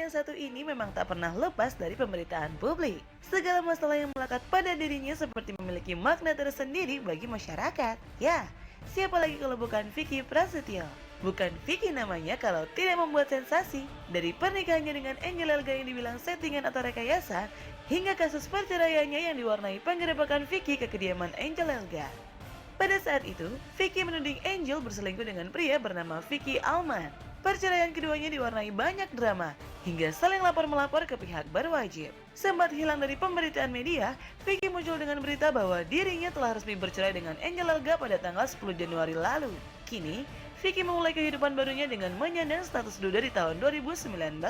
yang satu ini memang tak pernah lepas dari pemberitaan publik. Segala masalah yang melekat pada dirinya seperti memiliki makna tersendiri bagi masyarakat. Ya, siapa lagi kalau bukan Vicky Prasetyo? Bukan Vicky namanya kalau tidak membuat sensasi. Dari pernikahannya dengan Angel Elga yang dibilang settingan atau rekayasa, hingga kasus perceraiannya yang diwarnai penggerebekan Vicky ke kediaman Angel Elga. Pada saat itu, Vicky menuding Angel berselingkuh dengan pria bernama Vicky Alman. Perceraian keduanya diwarnai banyak drama, hingga saling lapor-melapor ke pihak berwajib. Sempat hilang dari pemberitaan media, Vicky muncul dengan berita bahwa dirinya telah resmi bercerai dengan Angel Elga pada tanggal 10 Januari lalu. Kini, Vicky memulai kehidupan barunya dengan menyandang status duda di tahun 2019.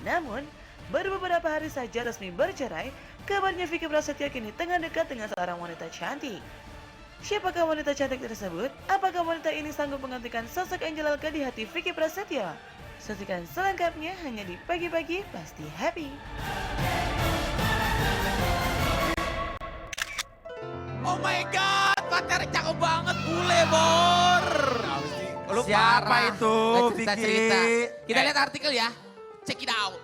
Namun, baru beberapa hari saja resmi bercerai, kabarnya Vicky Prasetyo kini tengah dekat dengan seorang wanita cantik. Siapakah wanita cantik tersebut? Apakah wanita ini sanggup menggantikan sosok Angel Elga di hati Vicky Prasetyo? Saksikan selengkapnya hanya di Pagi-Pagi Pasti Happy. Oh my God, pacarnya cakep banget, bule Bor. Lu Siapa parah. itu, Nggak cerita-cerita. Vicky? Kita lihat artikel ya, check it out.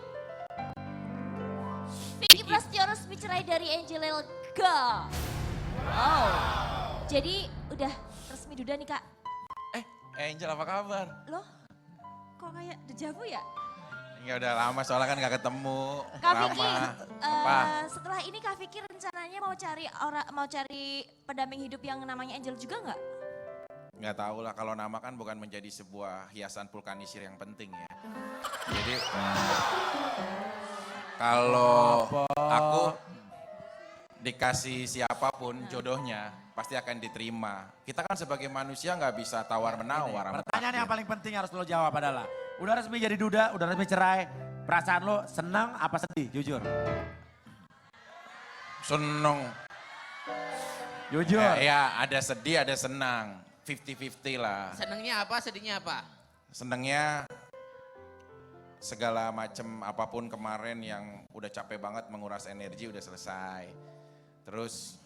Vicky Prasetyo resmi cerai dari Angel Elga. Wow. Jadi udah resmi duda nih Kak. Angel apa kabar? Loh, kok kayak dejavu ya? Ya udah lama soalnya kan gak ketemu. Kak Vicky, Lama. Apa? setelah ini Kak Vicky rencananya mau cari pendamping hidup yang namanya Angel juga nggak? Nggak tahu lah, kalau nama kan bukan menjadi sebuah hiasan vulkanisir yang penting ya. Jadi kalau aku dikasih siapapun jodohnya pasti akan diterima. Kita kan sebagai manusia nggak bisa tawar-menawar. sama Pertanyaan yang takdir. paling penting harus lo jawab adalah, udah resmi jadi duda, udah resmi cerai, perasaan lo senang apa sedih, jujur? Seneng. Jujur. Ya ada sedih, ada senang. 50-50 lah. Senengnya apa, sedihnya apa? Senengnya segala macam apapun kemarin yang udah capek banget menguras energi udah selesai. Terus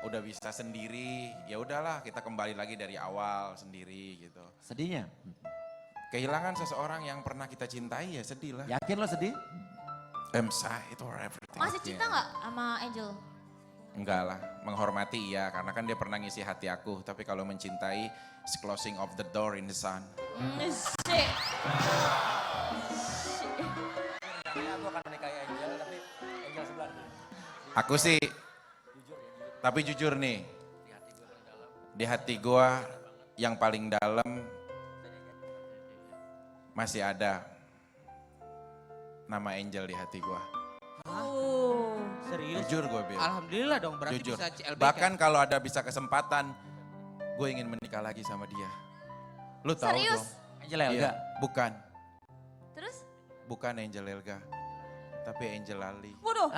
udah bisa sendiri, ya udahlah kita kembali lagi dari awal sendiri gitu. Sedihnya? Kehilangan seseorang yang pernah kita cintai ya sedih lah. Yakin lo sedih? I'm sad or everything. Masih cinta nggak sama Angel? Enggak lah, menghormati iya karena kan dia pernah ngisi hati aku. Tapi kalau mencintai, it's closing of the door in the sun. Shit. Aku akan menikahi Angel, tapi Angel sebelah. Aku sih, tapi jujur nih, di hati gua yang paling dalam masih ada nama Angel di hati gua. Oh. Serius? Jujur gue bilang. Alhamdulillah dong, berarti Jujur. bisa CLBK. Bahkan kalau ada bisa kesempatan, gue ingin menikah lagi sama dia. Lu tahu Serius? dong? Angel Elga? Iya, bukan. Terus? Bukan Angel Elga, tapi Angel Lali. Waduh.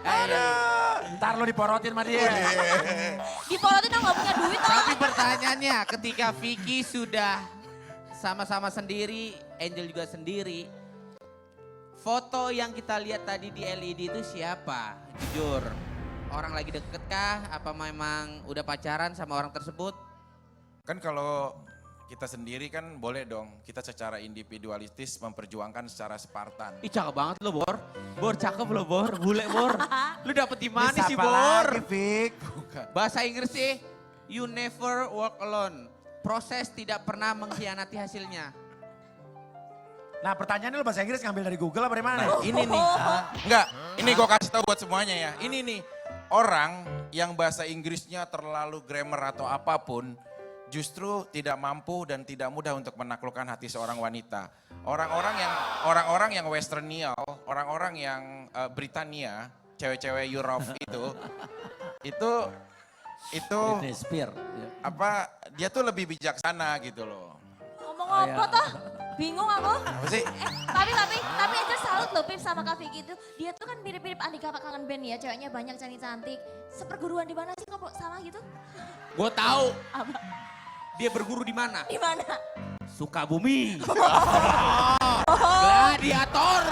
Aduh, ntar lo diporotin sama dia. Diporotin dong nggak punya duit ah. Tapi pertanyaannya, ketika Vicky sudah sama-sama sendiri, Angel juga sendiri, foto yang kita lihat tadi di LED itu siapa? Jujur, orang lagi deket kah? Apa memang udah pacaran sama orang tersebut? Kan kalau kita sendiri kan boleh dong, kita secara individualistis memperjuangkan secara Spartan. Ih cakep banget lo Bor. Bor cakep lo Bor, bule Bor. Lu dapet di mana Ini sih siapa Bor? lagi, Vic? Bukan. Bahasa Inggris sih, you never walk alone. Proses tidak pernah mengkhianati hasilnya. Nah pertanyaannya lo bahasa Inggris ngambil dari Google apa dari mana? Nah ini nih, enggak, ini gue kasih tahu buat semuanya ya. Ini nih, orang yang bahasa Inggrisnya terlalu grammar atau apapun, justru tidak mampu dan tidak mudah untuk menaklukkan hati seorang wanita. Orang-orang yang Westernial, orang-orang yang Britania, cewek-cewek Europe itu Britney Spears. apa? Dia tuh lebih bijaksana gitu loh. Ngomong Oh, apa iya. toh? Bingung aku. Apa sih? Tapi Angel salut loh Pip sama Kak Vicky itu. Dia tuh kan mirip-mirip Andika Pak Kangen Band ya, ceweknya banyak cantik-cantik. Seperguruan di mana sih ngobrol sama gitu? Gue tahu Apa? dia berguru di mana. Di mana? Sukabumi. Gladiator.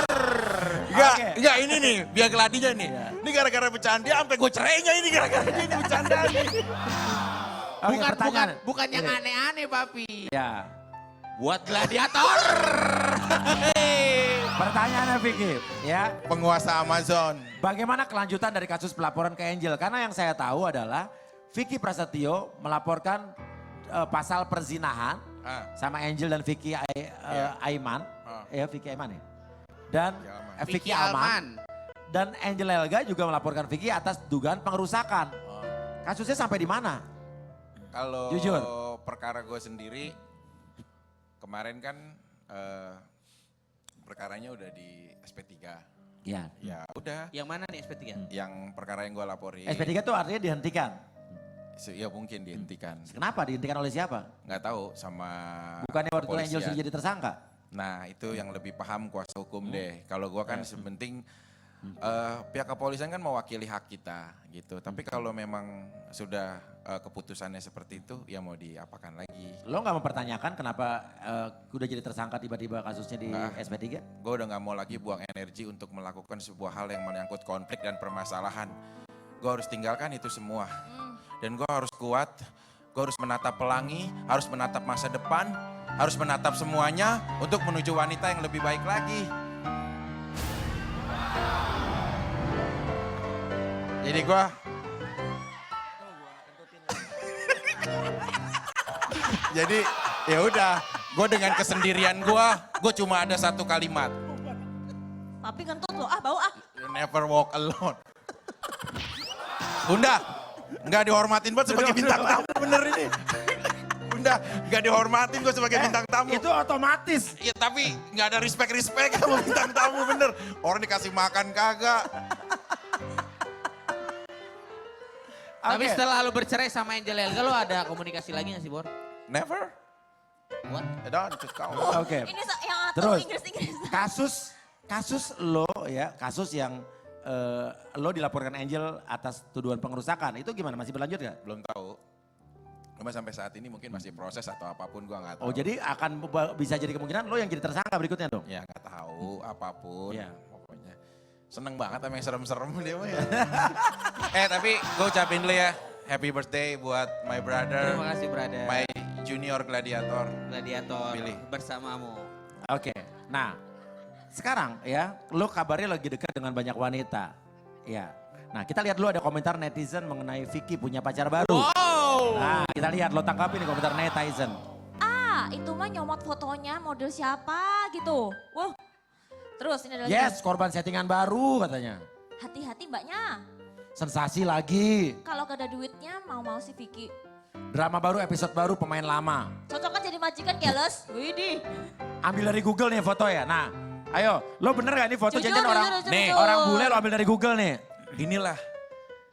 Enggak ini nih, biar geladinya nih. Ini gara-gara bercanda sampai gue cerainya ini gara-gara ini bercanda nih. Oke, pertanyaan. Bukan yang aneh-aneh papi. Ya, buat gladiator. Pertanyaannya Vicky, ya. Penguasa Amazon. Bagaimana kelanjutan dari kasus pelaporan ke Angel? Karena yang saya tahu adalah Vicky Prasetyo melaporkan pasal perzinahan sama Angel dan Vicky Aiman. Ya Vicky Aiman ya. Dan Vicky Alman. Dan Angel Elga juga melaporkan Vicky atas dugaan pengerusakan. Kasusnya sampai di mana? Kalau Jujur. perkara gue sendiri, kemarin kan perkaranya udah di SP3. Ya. Ya udah, Yang mana nih SP3? yang perkara yang gue laporin. SP3 itu artinya dihentikan. Ya mungkin dihentikan. Kenapa dihentikan oleh siapa? Nggak tahu sama Bukannya waktu itu Angel kepolisian. sudah jadi tersangka? Nah itu yang lebih paham kuasa hukum deh. Kalau gue kan sepenting pihak kepolisian kan mewakili hak kita gitu. Tapi kalau memang sudah keputusannya seperti itu ya mau diapakan lagi. Lo nggak mempertanyakan kenapa udah jadi tersangka tiba-tiba kasusnya di SP3? Gue udah nggak mau lagi buang energi untuk melakukan sebuah hal yang menyangkut konflik dan permasalahan. Gue harus tinggalkan itu semua. Dan gue harus kuat, gue harus menatap pelangi, harus menatap masa depan, harus menatap semuanya untuk menuju wanita yang lebih baik lagi. Jadi gue jadi ya udah, gue dengan kesendirian gue cuma ada satu kalimat. Papi kentut lo, bau ah. You never walk alone. Bunda, nggak dihormatin buat sebagai bintang tamu bener ini. Bunda, nggak dihormatin gue sebagai bintang tamu. Itu otomatis. Ya tapi nggak ada respect sama bintang tamu bener. Orang dikasih makan kagak. Tapi Oke. setelah lu bercerai sama Angel Elga, lu ada komunikasi lagi gak sih, Bor? Never. What? I don't just count. Oke. Ini yang atur Terus. Inggris-Inggris. Kasus lo ya, kasus yang lo dilaporkan Angel atas tuduhan pengerusakan, itu gimana? Masih berlanjut gak? Belum tahu. Cuma sampai saat ini mungkin masih proses atau apapun gue nggak tahu. Oh jadi akan bisa jadi kemungkinan lo yang jadi tersangka berikutnya dong? Ya nggak tahu apapun. Iya. Pokoknya seneng banget sama yang serem-serem dia mah ya. Tapi gue ucapin dulu ya. Happy birthday buat my brother. Terima kasih, brother. My junior gladiator. Gladiator Billy. bersamamu. Oke, nah sekarang ya lo kabarnya lagi dekat dengan banyak wanita. Ya, nah kita lihat dulu ada komentar netizen mengenai Vicky punya pacar baru. Wow. Nah kita lihat, lo tangkapi nih komentar netizen. Itu mah nyomot fotonya model siapa gitu. Wow. Terus ini ada lagi. Yes, korban settingan baru katanya. Hati-hati mbaknya. Sensasi lagi. Kalau gak ada duitnya mau si Vicky. Drama baru, episode baru, pemain lama. Cocok kan jadi majikan keles. Widih. Ambil dari Google nih foto ya. Nah, ayo, lo bener gak ini foto Jujur, janjian orang? jujur, Nih, jujur. orang bule lo ambil dari Google nih. Inilah.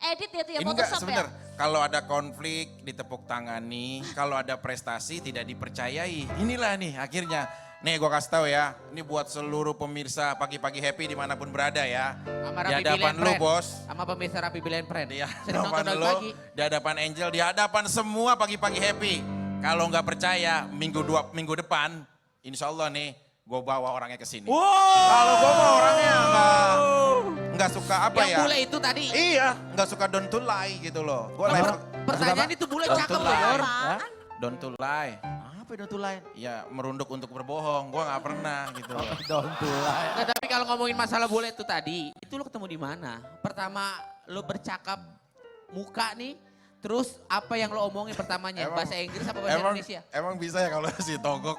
Edit ya tuh ya, Ini enggak Photoshop sebentar. ya. Kalau ada konflik ditepuk tangani, kalau ada prestasi tidak dipercayai. Inilah nih akhirnya. Nih gue kasih tahu ya, ini buat seluruh pemirsa pagi-pagi happy dimanapun berada ya. Sama Di Rapi hadapan Billion lu Friend. bos, Sama pemirsa Rapi Billion Friend. di Sering nonton hadapan dari lu, pagi. di hadapan Angel, di hadapan semua pagi-pagi happy. Kalau nggak percaya, minggu depan, insya Allah nih, gue bawa orangnya ke sini. Kalau gue bawa orangnya nggak suka apa Yang ya? bule itu tadi. Iya, nggak suka don't to lie gitu loh. Gue Pertanyaan itu bule Don't cakep to loh, lie. Bor. Hah? don't to lie. Apa itu lain? Ya merunduk untuk berbohong, gue nggak pernah gitu. Don't do lie. Nah, tapi kalau ngomongin masalah bule itu tadi, itu lo ketemu di mana? Pertama lo bercakap muka nih, terus apa yang lo omongin pertamanya? Bahasa Inggris apa bahasa Indonesia? Emang bisa ya kalau si Togok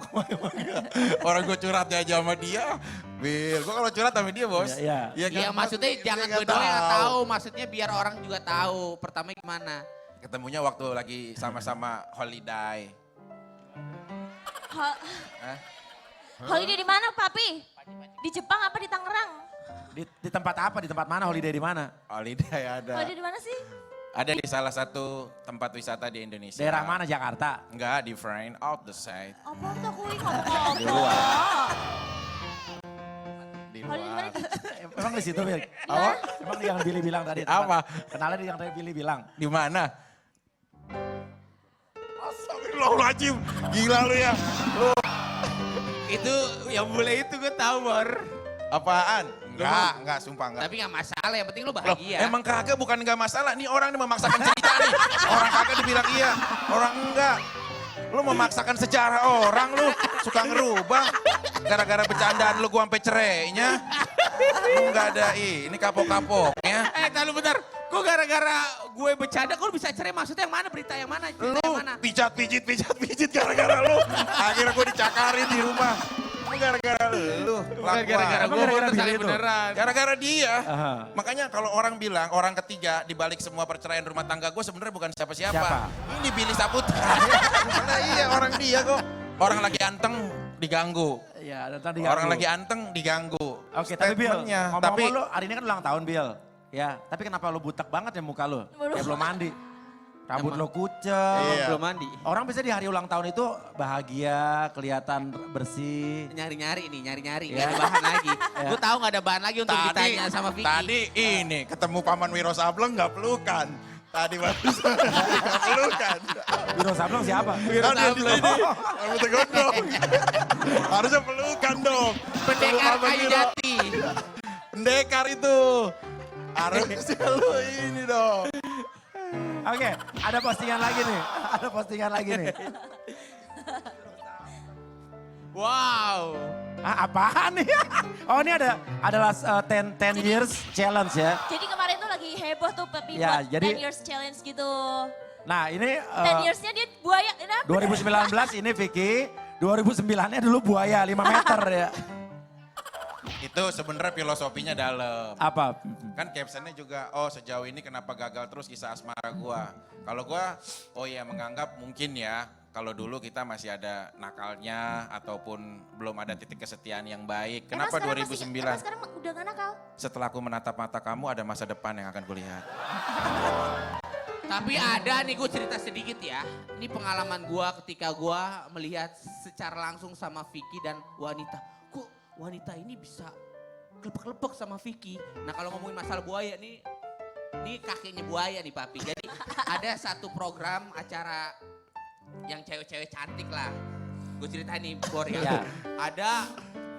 orang gue curhat aja sama dia. Bil, gue kalau curhat sama dia bos. Iya, Iya Iya kan? maksudnya Dia jangan nggak gue doang yang tahu, maksudnya biar orang juga tahu. Pertama gimana? Ketemunya waktu lagi sama-sama holiday. Hah? Holiday di mana papi? Di Jepang apa di Tangerang? Di tempat apa? Di tempat mana? Holiday di mana? Holiday ada. Holiday di mana sih? Ada di salah satu tempat wisata di Indonesia. Daerah mana? Jakarta? Enggak, different, out the side. Apa tuh kui ngomong Di luar. apa? Di Holiday di mana? luar. Emang di situ, Bil? Apa? Emang yang Billy bilang tadi? Apa? Kenalnya yang tadi Billy bilang. Di mana? Astagfirullahaladzim, gila lu ya. Lu Itu yang bule itu gue tahu, Bor. apaan? Enggak, sumpah enggak. Tapi gak masalah, yang penting lo Loh, bahagia. emang kagak bukan enggak masalah. Nih orang ini memaksakan cerita nih. Orang kagak dibilang iya, orang enggak. Lu memaksakan sejarah orang lu, suka ngerubah. Gara-gara bercandaan lu gua sampai cerainya. Lu nggak ada ini kapok-kapoknya. Tahan lu bentar. Kok gara-gara gue bercanda, kok lu bisa cerai? Maksudnya yang mana? Berita yang mana? Cerita Lu yang mana? pijat-pijit gara-gara lu. Akhirnya gue dicakarin di rumah. Itu gara-gara lu. Bukan gara-gara Emang gue, gara-gara terus Billy itu? beneran. Gara-gara dia. Aha. Makanya kalau orang bilang, orang ketiga di balik semua perceraian rumah tangga gue sebenarnya bukan siapa-siapa. Siapa? Ini Billy Saputra. Karena iya orang dia kok. Orang lagi anteng diganggu. Ya, dan tadi Orang lagi anteng diganggu. Oke, tapi Bill, Statementnya. ngomong-ngomong Tapi lu hari ini kan ulang tahun Bill. Ya, tapi kenapa lu butek banget ya muka lu? Kayak belum mandi. Rambut lu kucel. Iya. Belum mandi. Orang bisa di hari ulang tahun itu bahagia, kelihatan bersih. Nyari-nyari nih, nyari-nyari. Ya. Gak ada bahan lagi. Gue tahu gak ada bahan lagi untuk ditanya sama Vicky. Tadi ini ketemu Paman Wiro Sableng nggak pelukan. Tadi barusan nggak pelukan. Wiro Sableng siapa? Kan dia di sini, rambutnya gondrong. Harusnya pelukan dong. Pendekar Paman kayu Wiro. jati. Pendekar itu. Harusnya lu ini dong. Oke, ada postingan lagi nih. Ada postingan lagi nih. Wow. Ah, apaan nih? Oh ini adalah 10 years challenge ya. Jadi kemarin tuh lagi heboh tuh Pepi Ya, buat jadi- 10 years challenge gitu. Nah ini 10 yearsnya dia buaya. Kenapa? 2019 ini Vicky, 2009-nya dulu buaya 5 meter ya. Itu sebenarnya filosofinya dalam. Apa? Kan captionnya juga, oh sejauh ini kenapa gagal terus kisah asmara gua. Kalau gua, oh ya menganggap mungkin ya, kalau dulu kita masih ada nakalnya ataupun belum ada titik kesetiaan yang baik. Emang Kenapa sekarang 2009? Emang sekarang udah gak nakal? Setelah aku menatap mata kamu ada masa depan yang akan kulihat. Tapi ada nih gue cerita sedikit ya. Ini pengalaman gue ketika gue melihat secara langsung sama Vicky dan wanita. Kok wanita ini bisa kelepek-kelepek sama Vicky. Nah kalau ngomongin masalah buaya nih, ini kakeknya buaya nih papi. Jadi ada satu program acara yang cewek-cewek cantik lah. Gue ceritain nih Bor ya. Ya. Ada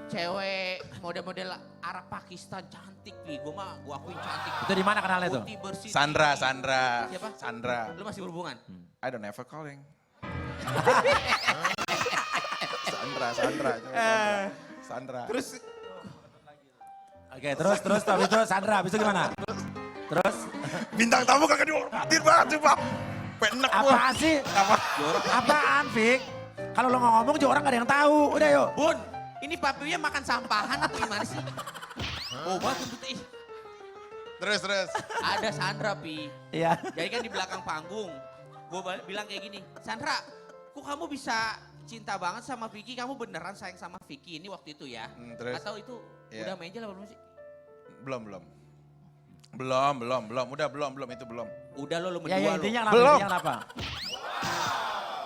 cewek model-model Arab Pakistan cantik nih. Gue akuin cantik. Itu di mana kanalnya tuh? Putih bersih. Sandra. Siapa? Sandra. Lu masih berhubungan? I don't ever calling. Sandra. Terus Oke, terus habis itu Sandra, habis itu gimana? Terus Bintang tamu kagak dihormatin banget coba. Penek gua. apaan sih? Apaan, Vic? Kalau lo nggak ngomong juga orang gak ada yang tahu. Udah yuk. Bun, ini papinya makan sampahan atau gimana sih? Oh, batu ih. Terus. Ada Sandra, Pi. Iya. Jadi kan di belakang panggung, gue bilang kayak gini, Sandra, kok kamu bisa cinta banget sama Vicky? Kamu beneran sayang sama Vicky ini waktu itu ya? Terus? Atau itu Iya. udah Angel apa belum sih? Belum. Udah belum itu belum. Udah lo Ya, berdua lo. intinya kenapa? Belum. Intinya kenapa?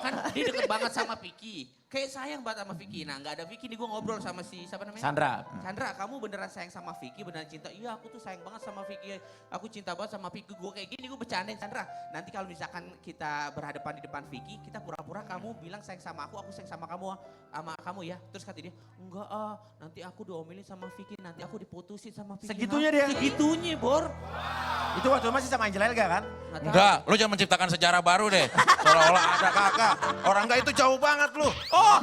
Kan dia deket banget sama Vicky. Kayak sayang banget sama Vicky. Nah gak ada Vicky nih gue ngobrol sama si siapa namanya? Sandra. Sandra, kamu beneran sayang sama Vicky, beneran cinta? Iya, aku tuh sayang banget sama Vicky. Aku cinta banget sama Vicky. Gue kayak gini, gue bercandain Sandra. Nanti kalau misalkan kita berhadapan di depan Vicky, kita pura-pura kamu bilang sayang sama aku sayang sama kamu ya. Terus kata dia, enggak nanti aku diomelin sama Vicky, nanti aku diputusin sama Vicky. Segitunya Hah? dia? Segitunya, Bor. Itu waktu masih sama Angel Elga kan? Nggak tahu. Enggak, lu jangan menciptakan sejarah baru deh. Seolah-olah ada kakak. Orang enggak itu jauh banget lu. Oh,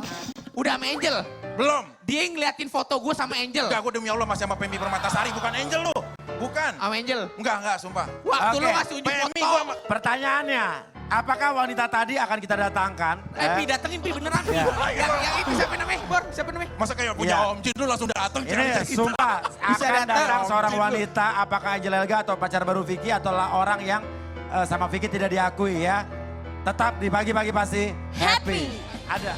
udah sama Angel. Belum. Dia yang ngeliatin foto gue sama Angel. Enggak, gue demi Allah masih sama Pemi Permatasari, bukan Angel lu. Bukan. Sama Angel. Enggak, sumpah. Waktu Oke. lo ngasih unjuk Pemi foto. gua sama... Pertanyaannya, apakah wanita tadi akan kita datangkan? Pi datengin Pi beneran Pi. Ya. Yang itu siapa namanya? Bor, siapa namanya? Masa kayak punya Iya. Om Jin lu langsung datang. Ini sumpah Bisa akan datang. datang seorang Om Jin lu. wanita, apakah Angel Elga atau pacar baru Vicky atau orang yang sama Vicky tidak diakui ya. Tetap di pagi-pagi pasti Happy. Ada.